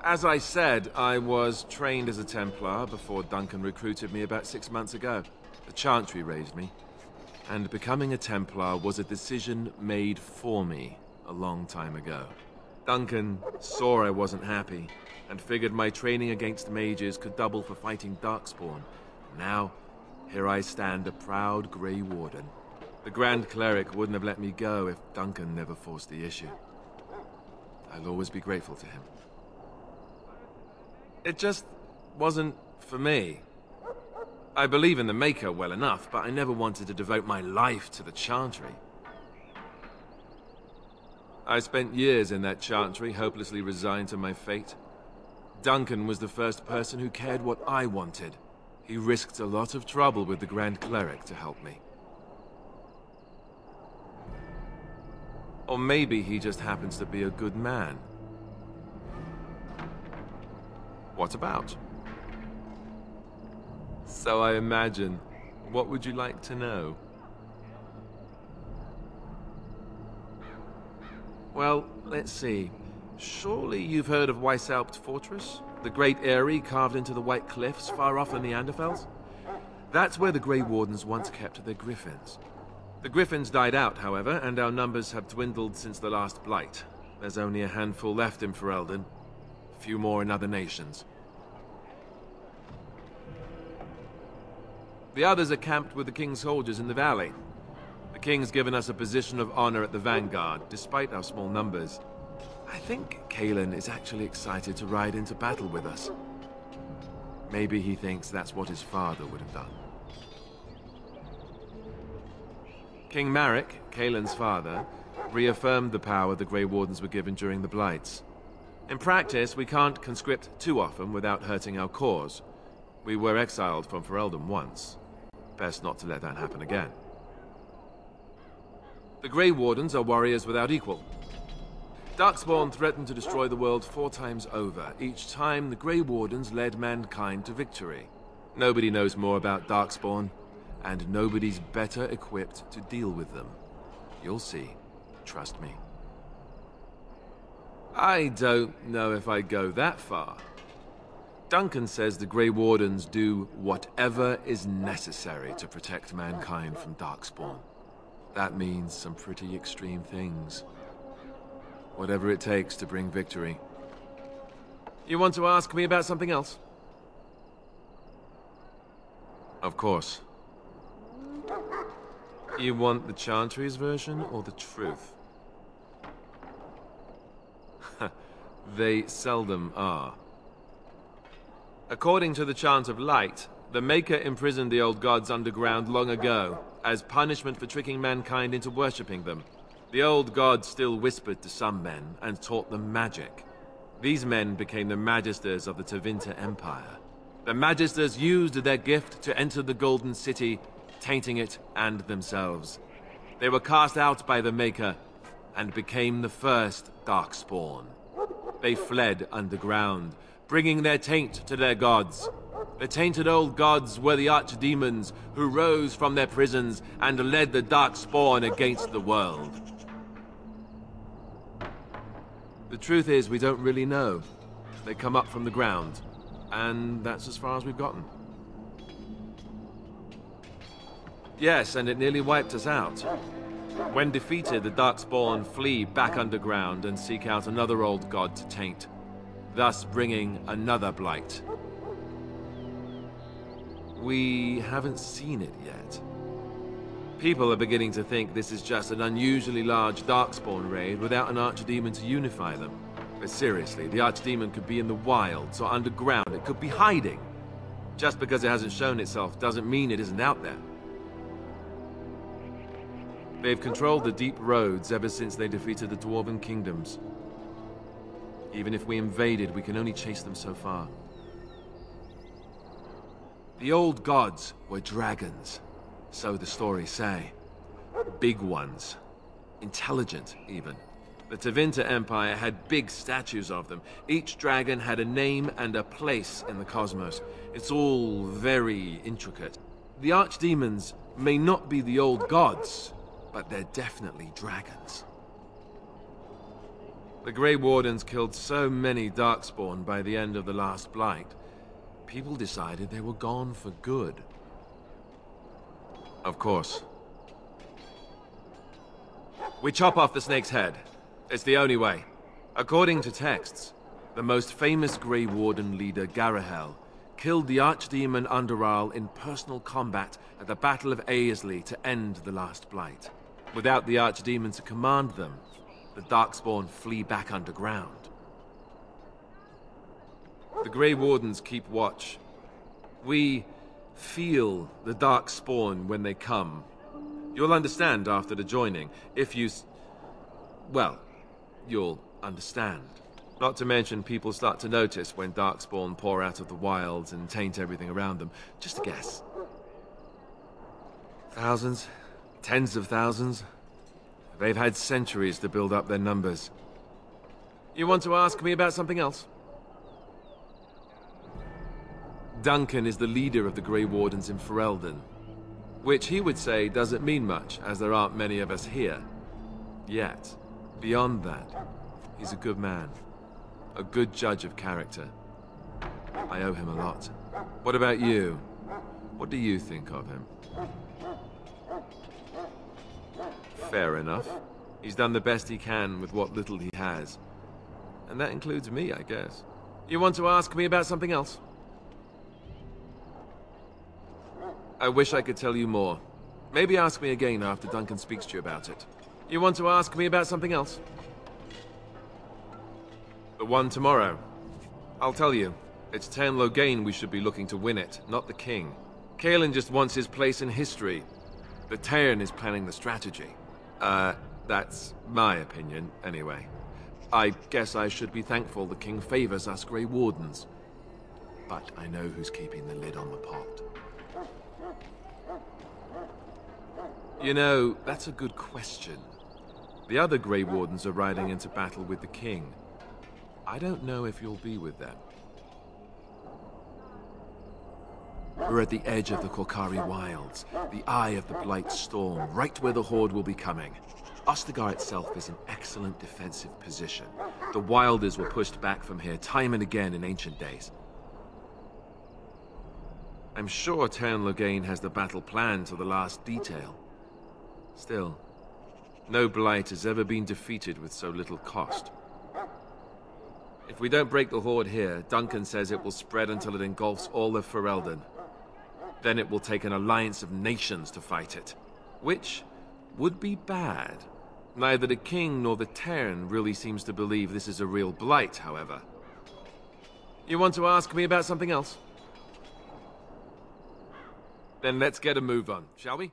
As I said, I was trained as a Templar before Duncan recruited me about 6 months ago. The Chantry raised me, and becoming a Templar was a decision made for me a long time ago. Duncan saw I wasn't happy, and figured my training against mages could double for fighting Darkspawn. Now, here I stand, a proud Grey Warden. The Grand Cleric wouldn't have let me go if Duncan never forced the issue. I'll always be grateful to him. It just wasn't for me. I believe in the Maker well enough, but I never wanted to devote my life to the Chantry. I spent years in that Chantry, hopelessly resigned to my fate. Duncan was the first person who cared what I wanted. He risked a lot of trouble with the Grand Cleric to help me. Or maybe he just happens to be a good man. What about? So I imagine. What would you like to know? Well, let's see. Surely you've heard of Weishaupt Fortress? The great eyrie carved into the White Cliffs far off in the Anderfels? That's where the Grey Wardens once kept their griffins. The griffins died out, however, and our numbers have dwindled since the last Blight. There's only a handful left in Ferelden. A few more in other nations. The others are camped with the King's soldiers in the valley. The King's given us a position of honor at the vanguard, despite our small numbers. I think Cailan is actually excited to ride into battle with us. Maybe he thinks that's what his father would have done. King Marek, Cailan's father, reaffirmed the power the Grey Wardens were given during the Blights. In practice, we can't conscript too often without hurting our cause. We were exiled from Ferelden once. Best not to let that happen again. The Grey Wardens are warriors without equal. Darkspawn threatened to destroy the world 4 times over. Each time, the Grey Wardens led mankind to victory. Nobody knows more about Darkspawn, and nobody's better equipped to deal with them. You'll see. Trust me. I don't know if I'd go that far. Duncan says the Grey Wardens do whatever is necessary to protect mankind from Darkspawn. That means some pretty extreme things. Whatever it takes to bring victory. You want to ask me about something else? Of course. You want the Chantry's version or the truth? They seldom are. According to the Chant of Light, the Maker imprisoned the old gods underground long ago, as punishment for tricking mankind into worshipping them. The old gods still whispered to some men and taught them magic. These men became the Magisters of the Tevinter Empire. The Magisters used their gift to enter the Golden City, tainting it and themselves. They were cast out by the Maker and became the first Darkspawn. They fled underground, bringing their taint to their gods. The tainted old gods were the archdemons who rose from their prisons and led the Darkspawn against the world. The truth is, we don't really know. They come up from the ground, and that's as far as we've gotten. Yes, and it nearly wiped us out. When defeated, the Darkspawn flee back underground and seek out another old god to taint, thus bringing another blight. We haven't seen it yet. People are beginning to think this is just an unusually large Darkspawn raid without an archdemon to unify them. But seriously, the archdemon could be in the wilds or underground. It could be hiding. Just because it hasn't shown itself doesn't mean it isn't out there. They've controlled the deep roads ever since they defeated the Dwarven kingdoms. Even if we invaded, we can only chase them so far. The old gods were dragons, so the stories say. Big ones. Intelligent, even. The Tevinter Empire had big statues of them. Each dragon had a name and a place in the cosmos. It's all very intricate. The archdemons may not be the old gods, but they're definitely dragons. The Grey Wardens killed so many Darkspawn by the end of the last Blight, people decided they were gone for good. Of course. We chop off the snake's head. It's the only way. According to texts, the most famous Grey Warden leader, Garahel, killed the Archdemon Underal in personal combat at the Battle of Aesley to end the last Blight. Without the Archdemon to command them, the Darkspawn flee back underground. The Grey Wardens keep watch. We feel the Darkspawn when they come. You'll understand after the joining, if you... well, you'll understand. Not to mention people start to notice when Darkspawn pour out of the wilds and taint everything around them. Just a guess. Thousands? Tens of thousands? They've had centuries to build up their numbers. You want to ask me about something else? Duncan is the leader of the Grey Wardens in Ferelden, which he would say doesn't mean much, as there aren't many of us here. Yet, beyond that, he's a good man. A good judge of character. I owe him a lot. What about you? What do you think of him? Fair enough. He's done the best he can with what little he has. And that includes me, I guess. You want to ask me about something else? I wish I could tell you more. Maybe ask me again after Duncan speaks to you about it. You want to ask me about something else? The one tomorrow. I'll tell you. It's Tern Loghain we should be looking to win it, not the king. Kaelin just wants his place in history. The Tern is planning the strategy. That's my opinion, anyway. I guess I should be thankful the king favors us Grey Wardens. But I know who's keeping the lid on the pot. You know, that's a good question. The other Grey Wardens are riding into battle with the king. I don't know if you'll be with them. We're at the edge of the Korcari Wilds, the eye of the Blight Storm, right where the Horde will be coming. Ostagar itself is in excellent defensive position. The Wilders were pushed back from here time and again in ancient days. I'm sure Tern Loghain has the battle planned to the last detail. Still, no Blight has ever been defeated with so little cost. If we don't break the Horde here, Duncan says it will spread until it engulfs all of Ferelden. Then it will take an alliance of nations to fight it. Which would be bad. Neither the king nor the Tern really seems to believe this is a real Blight, however. You want to ask me about something else? Then let's get a move on, shall we?